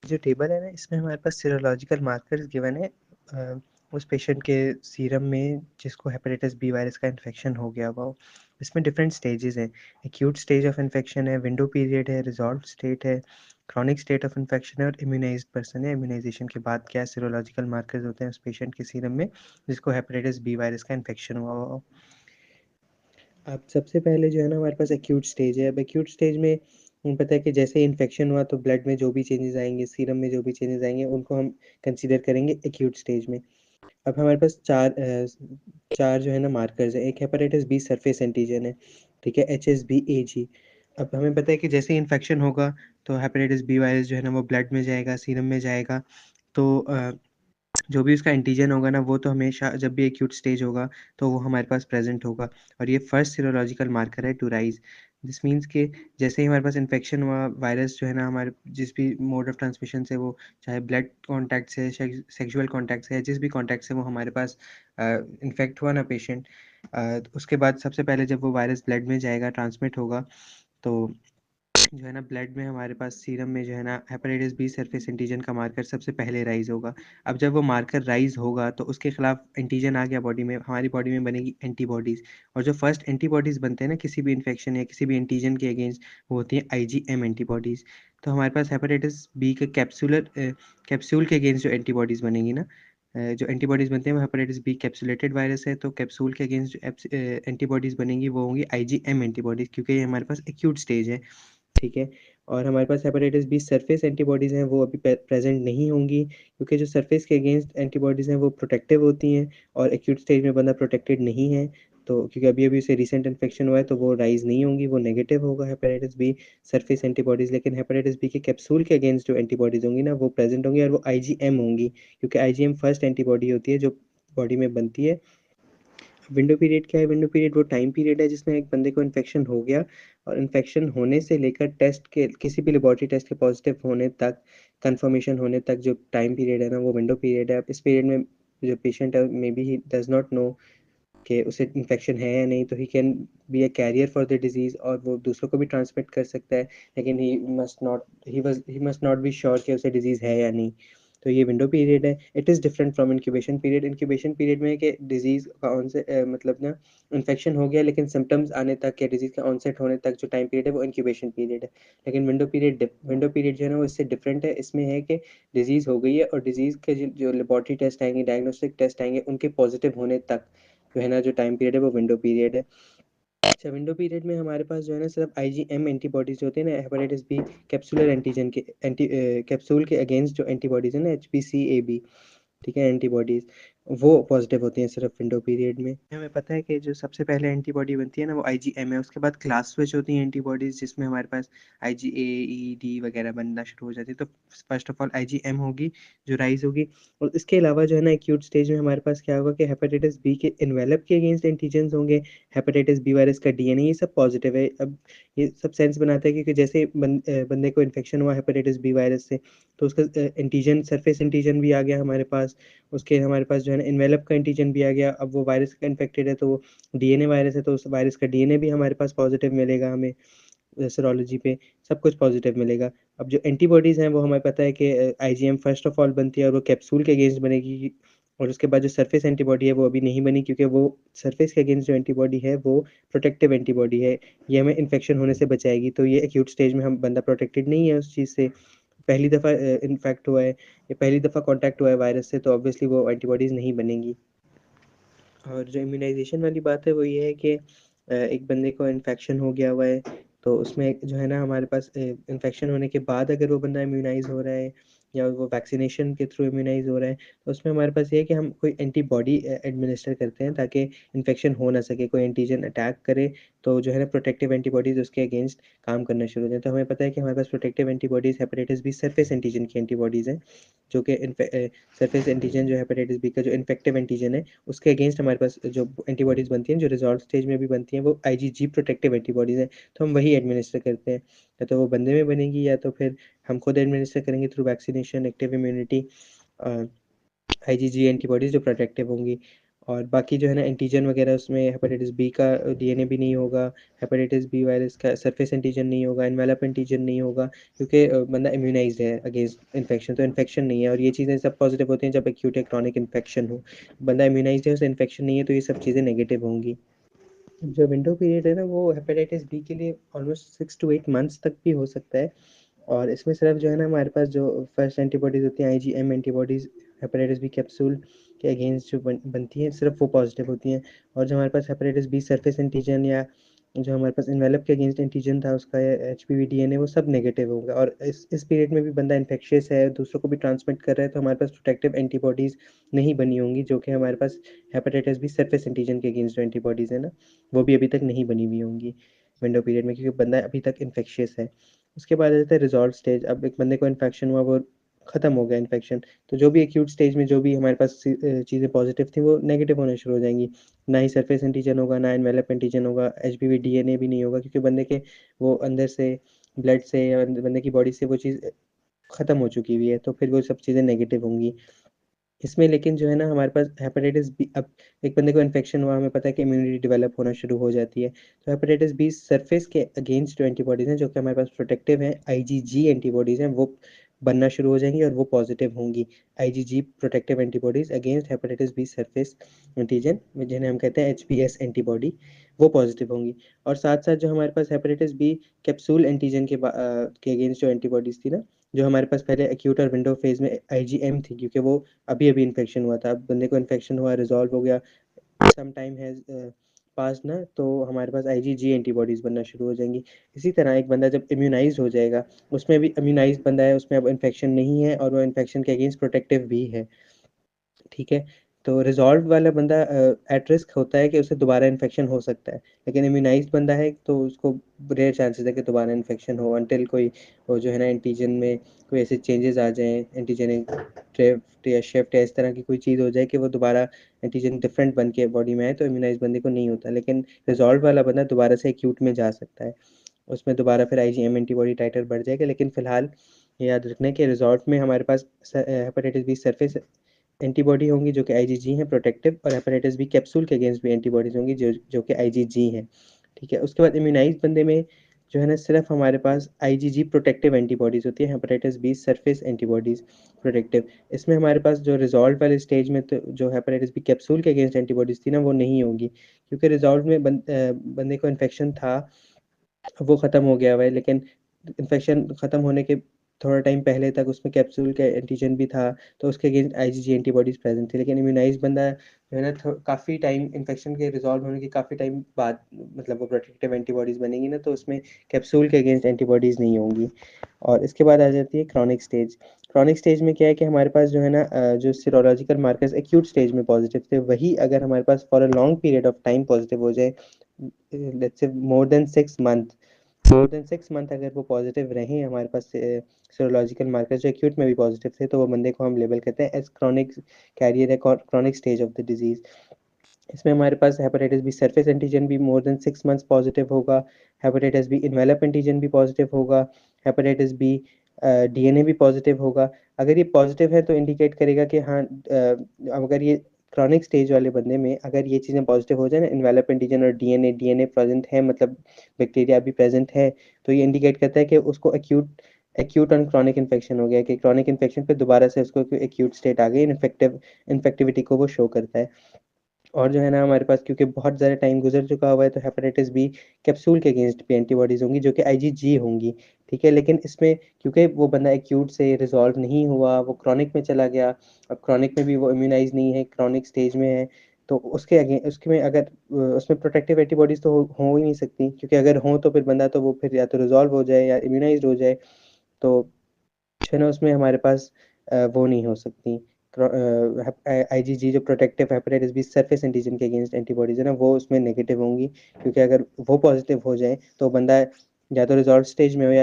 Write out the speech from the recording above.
जो टेबल है ना, इसमें हमारे पास सीरोलॉजिकल मार्कर्स गिवन है उस पेशेंट के सीरम में जिसको हेपेटाइटिस बी वायरस का इन्फेक्शन हो गया हुआ हो। इसमें डिफरेंट स्टेजेस हैं। एक्यूट स्टेज ऑफ इन्फेक्शन है, विंडो पीरियड है, रिजॉल्व स्टेट है, क्रॉनिक स्टेट ऑफ इन्फेक्शन है और इम्यूनाइज्ड पर्सन है। इम्यूनाइजेशन के बाद क्या सीरोलॉजिकल मार्कर्स होते हैं उस पेशेंट के सीरम में जिसको हेपेटाइटिस बी वायरस का इन्फेक्शन हुआ हुआ हो। अब सबसे पहले जो है ना, हमारे पास एक्यूट स्टेज है। अब एक्यूट स्टेज में हमें पता है कि जैसे ही इन्फेक्शन हुआ तो ब्लड में जो भी चेंजेस आएंगे, सीरम में जो भी चेंजेस आएंगे, उनको हम कंसीडर करेंगे एक्यूट स्टेज में। अब हमारे पास चार जो है ना मार्कर्स है। एक हेपेटाइटिस बी सरफेस एंटीजन है, ठीक है, HSB-AG। अब हमें पता है कि जैसे ही इन्फेक्शन होगा तो हेपेटाइटिस बी वायरस जो है ना वो ब्लड में जाएगा, सीरम में जाएगा। तो जो भी उसका एंटीजन होगा ना, वो तो हमेशा जब भी एक्यूट स्टेज होगा तो वो हमारे पास प्रेजेंट होगा। और ये फर्स्ट सीरोलॉजिकल मार्कर है टू राइज। दिस मीन्स कि जैसे ही हमारे पास इन्फेक्शन हुआ, वायरस जो है ना हमारे जिस भी मोड ऑफ ट्रांसमिशन से, वो चाहे ब्लड कॉन्टैक्ट से, सेक्सुअल कॉन्टैक्ट से, जिस भी कॉन्टैक्ट से वो हमारे पास इन्फेक्ट हुआ ना पेशेंट, उसके बाद सबसे पहले जब वो वायरस ब्लड में जाएगा, ट्रांसमिट होगा, तो जो है ना ब्लड में हमारे पास सीरम में जो है ना हेपेटाइटिस बी सरफेस एंटीजन का मार्कर सबसे पहले राइज होगा। अब जब वो मार्कर राइज होगा तो उसके खिलाफ एंटीजन आ गया बॉडी में, हमारी बॉडी में बनेगी एंटीबॉडीज। और जो फर्स्ट एंटीबॉडीज बनते हैं ना किसी भी इन्फेक्शन या किसी भी एंटीजन के अगेंस्ट, वो होती है IgM एंटीबॉडीज। तो हमारे पास हेपेटाइटिस बी के कैप्सूल के अगेंस्ट जो एंटीबॉडीज बनेगी ना, जो एंटीबॉडीज बनते हैं वो हेपेटाइटिस बी कैप्सुलेटेड वायरस है, तो कैप्सूल के अगेंस्ट जो एंटीबॉडीज बनेंगी वो होंगी IgM एंटीबॉडीज, क्योंकि ये हमारे पास एक्यूट स्टेज है, ठीक है। और हमारे पास हेपेटाइटिस बी सरफेस एंटीबॉडीज़ हैं, वो अभी प्रेजेंट नहीं होंगी, क्योंकि जो सरफेस के अगेंस्ट एंटीबॉडीज़ हैं वो प्रोटेक्टिव होती हैं और एक्यूट स्टेज में बंदा प्रोटेक्टेड नहीं है। तो क्योंकि अभी अभी उसे रिसेंट इन्फेक्शन हुआ है तो वो राइज नहीं होंगी, वो नेगेटिव होगा हेपेटाइटिस बी सरफेस एंटीबॉडीज़। लेकिन हेपेटाइटिस बी के कैप्सूल के अगेंस्ट जो एंटीबॉडीज़ होंगी ना, वो प्रेजेंट होंगी और वो IgM होंगी, क्योंकि IgM फर्स्ट एंटीबॉडी होती है जो बॉडी में बनती है। विंडो पीरियड क्या है? विंडो पीरियड वो टाइम पीरियड है जिसमें एक बंदे को इन्फेक्शन हो गया और इन्फेक्शन होने से लेकर टेस्ट के किसी भी लेबॉरेटरी टेस्ट के पॉजिटिव होने तक, कंफर्मेशन होने तक जो टाइम पीरियड है ना, वो विंडो पीरियड है। अब इस पीरियड में जो पेशेंट है, maybe he does not know कि उसे इन्फेक्शन है या नहीं, तो he can be a carrier for the disease और वो दूसरों को भी ट्रांसमिट कर सकता है। लेकिन he must not be sure कि उसे डिजीज़ है या नहीं। तो ये विंडो पीरियड है। It is different from incubation period. Incubation period में है कि डिजीज़ का मतलब ना इन्फेक्शन हो गया, लेकिन सिम्पटम्स आने तक या डिजीज़ का ऑनसेट होने तक जो टाइम पीरियड है वो इंक्यूबेशन पीरियड है। लेकिन विंडो पीरियड जो है ना वो इससे डिफरेंट है। इसमें है कि डिजीज़ हो गई है और डिजीज़ के जो लेबॉरेटरी टेस्ट आएंगे, डायग्नोस्टिक टेस्ट आएंगे, उनके पॉजिटिव होने तक जो है ना जो टाइम पीरियड है वो विंडो पीरियड है। अच्छा, विंडो पीरियड में हमारे पास जो है ना सिर्फ IgM एंटीबॉडीज होते हैं ना, हेपेटाइटिस बी कैप्सुलर एंटीजन के कैप्सूल के अगेंस्ट जो एंटीबॉडीज है ना, HBCAB, ठीक है, एंटीबॉडीज वो पॉजिटिव होती हैं सिर्फ विंडो पीरियड में। हमें पता है कि जो सबसे पहले एंटीबॉडी बनती है ना वो IgM है, उसके बाद क्लास स्विच होती है एंटीबॉडीज जिसमें हमारे पास IgA, ED वगैरह बनना शुरू हो जाती है। तो फर्स्ट ऑफ ऑल IgM होगी जो राइज होगी। और इसके अलावा जो है ना एक्यूट स्टेज में हमारे पास क्या होगा कि हेपेटाइटिस बी के इन्वेलप के अगेंस्ट एंटीजन होंगे, हेपेटाइटिस बी वायरस का DNA, ये सब पॉजिटिव है। अब ये सब सेंस बनाता है क्योंकि जैसे बंदे को इन्फेक्शन हुआ हेपेटाइटिस बी वायरस से, तो उसका एंटीजन, सरफेस एंटीजन भी आ गया हमारे पास। उसके हमारे पास जो है ना इन्वेलप का एंटीजन भी आ गया। अब वो वायरस का इन्फेक्टेड है तो वो DNA वायरस है, तो उस वायरस का DNA भी हमारे पास पॉजिटिव मिलेगा हमें, सीरोलॉजी पे सब कुछ पॉजिटिव मिलेगा। अब जो एंटीबॉडीज़ हैं वो हमें पता है कि IgM फर्स्ट ऑफ ऑल बनती है और वो कैप्सूल के अगेंस्ट बनेगी। और उसके बाद जो सरफेस एंटीबॉडी है वो अभी नहीं बनी, क्योंकि वो सरफेस के अगेंस्ट जो एंटीबॉडी है वो प्रोटेक्टिव एंटीबॉडी है, ये हमें इन्फेक्शन होने से बचाएगी। तो ये एक्यूट स्टेज में हम बंदा प्रोटेक्टेड नहीं है उस चीज़ से, पहली दफ़ा इन्फेक्ट हुआ है या पहली दफ़ा कॉन्टैक्ट हुआ है वायरस से, तो ऑब्वियसली वो एंटीबॉडीज़ नहीं बनेंगी। और जो इम्यूनाइज़ेशन वाली बात है वो ये है कि एक बंदे को इन्फेक्शन हो गया हुआ है, तो उसमें जो है ना हमारे पास इन्फेक्शन होने के बाद अगर वो बंदा इम्यूनाइज़ हो रहा है या वो वैक्सीनेशन के थ्रू इम्यूनाइज़ हो रहा है, तो उसमें हमारे पास ये है कि हम कोई एंटीबॉडी एडमिनिस्टर करते हैं ताकि इन्फेक्शन हो ना सके। कोई एंटीजन अटैक करे तो जो है ना प्रोटेक्टिव एंटीबॉडीज़ उसके अगेंस्ट काम करना शुरू हो जाए। तो हमें पता है कि हमारे पास protective antibodies hepatitis B surface antigen की एंटीबॉडीज़ हैं, जो कि सरफेस एंटीजन जो हेपेटाइटिस बी का जो इन्फेक्टिव एंटीजन है उसके अगेंस्ट हमारे पास जो एंटीबॉडीज़ बनती हैं, जो रिजॉल्व स्टेज में भी बनती हैं, वो IgG प्रोटेक्टिव एंटीबॉडीज़ हैं। तो हम वही एडमिनिस्टर करते हैं, या तो वो बंदे में बनेगी या तो फिर हम खुद एडमिनिस्टर करेंगे through vaccination, active immunity, IgG antibodies जो प्रोटेक्टिव होंगी। और बाकी जो है ना एंटीजन वगैरह उसमें हेपेटाइटिस बी का डीएनए भी नहीं होगा, हेपेटाइटिस बी वायरस का सरफेस एंटीजन नहीं होगा, एनवेलप एंटीजन नहीं होगा, क्योंकि बंदा इम्यूनाइज्ड है अगेंस्ट इन्फेक्शन, तो इन्फेक्शन नहीं है। और ये चीज़ें सब पॉजिटिव होती हैं जब एक्यूट या क्रॉनिक इन्फेक्शन हो। बंदा इम्यूनाइज्ड है, उसे इन्फेक्शन नहीं है, तो ये सब चीज़ें नेगेटिव होंगी। जो विंडो पीरियड है ना वो हेपेटाइटिस बी के लिए ऑलमोस्ट 6 to 8 मंथ्स तक भी हो सकता है। और इसमें सिर्फ जो है ना हमारे पास जो फर्स्ट एंटीबॉडीज़ होती हैं IgM antibodies hepatitis B capsule के अगेंस्ट जो बनती हैं सिर्फ वो पॉजिटिव होती हैं। और जो हमारे पास हेपेटाइटिस बी सरफेस एंटीजन या जो हमारे पास इन्वेलप के अगेंस्ट एंटीजन था उसका या एचपीवी डीएनए वो सब नेगेटिव होगा। और इस पीरियड में भी बंदा इन्फेक्शियस है, दूसरों को भी ट्रांसमिट कर रहा है, तो हमारे पास प्रोटेक्टिव एंटीबॉडीज़ नहीं बनी होंगी, जो कि हमारे पास हेपेटाइटिस बी सरफेस एंटीजन के अगेंस्ट जो एंटीबॉडीज़ है ना वो भी अभी तक नहीं बनी हुई होंगी विंडो पीरियड में, क्योंकि बंदा अभी तक इन्फेक्शियस है। उसके बाद आ जाता है रिजॉल्व स्टेज। अब एक बंदे को इन्फेक्शन हुआ, वो खत्म हो गया इन्फेक्शन, तो जो भी एक्यूट स्टेज में जो भी हमारे पास चीज़ें पॉजिटिव थी वो नेगेटिव होना शुरू हो जाएंगी। ना ही सरफेस एंटीजन होगा, ना एनवेलप एंटीजन होगा, एचपीवी डीएनए भी नहीं होगा, क्योंकि बंदे के वो अंदर से ब्लड से या बंदे की बॉडी से वो चीज़ खत्म हो चुकी हुई है, तो फिर वो सब चीज़ें नेगेटिव होंगी। इसमें लेकिन जो है ना हमारे पास हेपेटाइटिस बी, अब एक बंदे को इन्फेक्शन हुआ, हमें पता है कि इम्यूनिटी डेवलप होना शुरू हो जाती है, तो हेपेटाइटिस बी सरफेस के अगेंस्ट जो एंटीबॉडीज़ हैं जो कि हमारे पास प्रोटेक्टिव हैं, आईजीजी एंटीबॉडीज़ हैं, वो बनना शुरू हो जाएंगी और वो पॉजिटिव होंगी। IgG protective antibodies against hepatitis B surface antigen, जिन्हें हम कहते हैं एचपीएस एंटीबॉडी, वो पॉजिटिव होंगी। और साथ साथ जो हमारे पास हेपेटाइटिस बी कैप्सूल एंटीजन के अगेंस्ट जो एंटीबॉडीज़ थी ना, जो हमारे पास पहले एक्यूट और विंडो फेज में आईजीएम थी, क्योंकि वो अभी-अभी इन्फेक्शन हुआ था। अब बंदे को इन्फेक्शन हुआ, रिज़ॉल्व हो गया, सम टाइम हैज़ पास्ड ना, तो हमारे पास आईजीजी एंटीबॉडीज़ बनना शुरू हो जाएँगी। इसी तरह एक बंदा जब इम्यूनाइज़्ड हो जाएगा, उसमें भी इम्यूनाइज़्ड बंदा है, उसमें अब इन्फेक्शन नहीं है और वो इन्फेक्शन के अगेंस्ट प्रोटेक्टिव भी है। ठीक है? तो रिज़ॉल्व्ड वाला बंदा एट रिस्क होता है कि उसे दोबारा इन्फेक्शन हो सकता है। लेकिन इम्यूनाइज़्ड बंदा है तो उसको रेयर चांसेस है कि दोबारा इन्फेक्शन हो, अंटिल कोई वो जो है ना एंटीजन में कोई ऐसे चेंजेस आ जाएँ, एंटीजेनिक ड्रिफ्ट या शिफ्ट या इस तरह की कोई चीज़ हो जाए कि वो दोबारा एंटीजन डिफरेंट बन के बॉडी में आए, तो इम्यूनाइज़्ड बंदे को नहीं होता। लेकिन रिज़ॉल्व्ड वाला बंदा दोबारा से एक्यूट में जा सकता है। उसमें दोबारा फिर आईजीएम एंटीबॉडी टाइटर बढ़ जाएगा, लेकिन फ़िलहाल ये याद रखना है कि रिज़ॉल्व में हमारे पास हेपेटाइटिस बी सरफेस एंटीबॉडी होंगी जो कि आईजीजी हैं प्रोटेक्टिव, और हेपेटाइटिस बी कैप्सूल के अगेंस्ट भी एंटीबॉडीज़ होंगी जो जो कि आईजीजी हैं। ठीक है? उसके बाद इम्यूनाइज़्ड बंदे में जो है ना सिर्फ़ हमारे पास आईजीजी प्रोटेक्टिव एंटीबॉडीज़ होती है, hepatitis B surface antibodies protective. इसमें हमारे पास जो रिज़ॉल्व वाले स्टेज में तो जो हेपेटाइटिस बी कैप्सूल के अगेंस्ट एंटीबॉडीज़ थी ना वो नहीं होंगी, क्योंकि रिज़ॉल्व में बंदे को इन्फेक्शन था, वो ख़त्म हो गया हुआ है, लेकिन इन्फेक्शन ख़त्म होने के थोड़ा टाइम पहले तक उसमें कैप्सूल का एंटीजन भी था, तो उसके अगेंस्ट आईजीजी एंटीबॉडीज़ प्रेज़ेंट थी। लेकिन इम्यूनाइज़्ड बंदा जो है ना काफ़ी टाइम इन्फेक्शन के रिज़ॉल्व होने के काफ़ी टाइम बाद मतलब वो प्रोटेक्टिव एंटीबॉडीज़ बनेंगी ना, तो उसमें कैप्सूल के अगेंस्ट एंटीबॉडीज़ नहीं होंगी। और इसके बाद आ जाती है क्रॉनिक स्टेज। क्रॉनिक स्टेज में क्या है कि हमारे पास जो है ना जो सीरोलॉजिकल मार्कर्स एक्यूट स्टेज में पॉज़िटिव थे, वही अगर हमारे पास for a long period of time positive हो जाए, let's say more than 6 month अगर वो पॉजिटिव रहे हमारे पास सीरोलॉजिकल मार्कर्स जो एक्यूट में भी पॉजिटिव थे, तो वो बंदे को हम लेबल करते हैं एज क्रॉनिक कैरियर या chronic stage of the disease. इसमें हमारे पास हेपेटाइटिस बी सरफेस एंटीजन भी मोर देन 6 मंथ्स पॉजिटिव होगा, हेपेटाइटिस बी इन्वेलप एंटीजन भी पॉजिटिव होगा, हेपेटाइटिस बी डीएनए भी पॉजिटिव होगा। अगर ये पॉजिटिव है तो इंडिकेट करेगा कि हाँ अगर ये क्रॉनिक स्टेज वाले बंदे में अगर ये चीज़ें पॉजिटिव हो जाए ना, इन्वेलप एंटीजन और डीएनए प्रेजेंट है, मतलब बैक्टीरिया भी प्रेजेंट है, तो ये इंडिकेट करता है कि उसको acute acute and chronic infection हो गया, कि क्रॉनिक इन्फेक्शन पे दोबारा से उसको एक्यूट स्टेट आ गई, इन्फेक्टिविटी को वो शो करता है। और जो है ना हमारे पास क्योंकि बहुत ज़्यादा टाइम गुजर चुका हुआ है, तो हेपेटाइटिस बी कैप्सूल के अगेंस्ट भी एंटीबॉडीज़ होंगी जो कि आईजीजी होंगी। ठीक है? लेकिन इसमें क्योंकि वो बंदा एक्यूट से रिज़ॉल्व नहीं हुआ, वो क्रॉनिक में चला गया, अब क्रॉनिक में भी वो इम्यूनाइज़ नहीं है, क्रॉनिक स्टेज में है, तो उसके में अगर उसमें प्रोटेक्टिव एंटीबॉडीज़ तो हो ही नहीं सकती, क्योंकि अगर हों तो फिर बंदा तो वो फिर या तो रिज़ॉल्व हो जाए या इम्यूनाइज़्ड हो जाए, तो जो है ना उसमें हमारे पास वो नहीं हो सकती। आईजीजी जो protective hepatitis B surface antigen के अगेंस्ट एंटीबॉडीज़ है ना, वो उसमें नेगेटिव होंगी, क्योंकि अगर वो पॉजिटिव हो जाए तो बंदा या तो रिज़ॉल्व स्टेज में हो या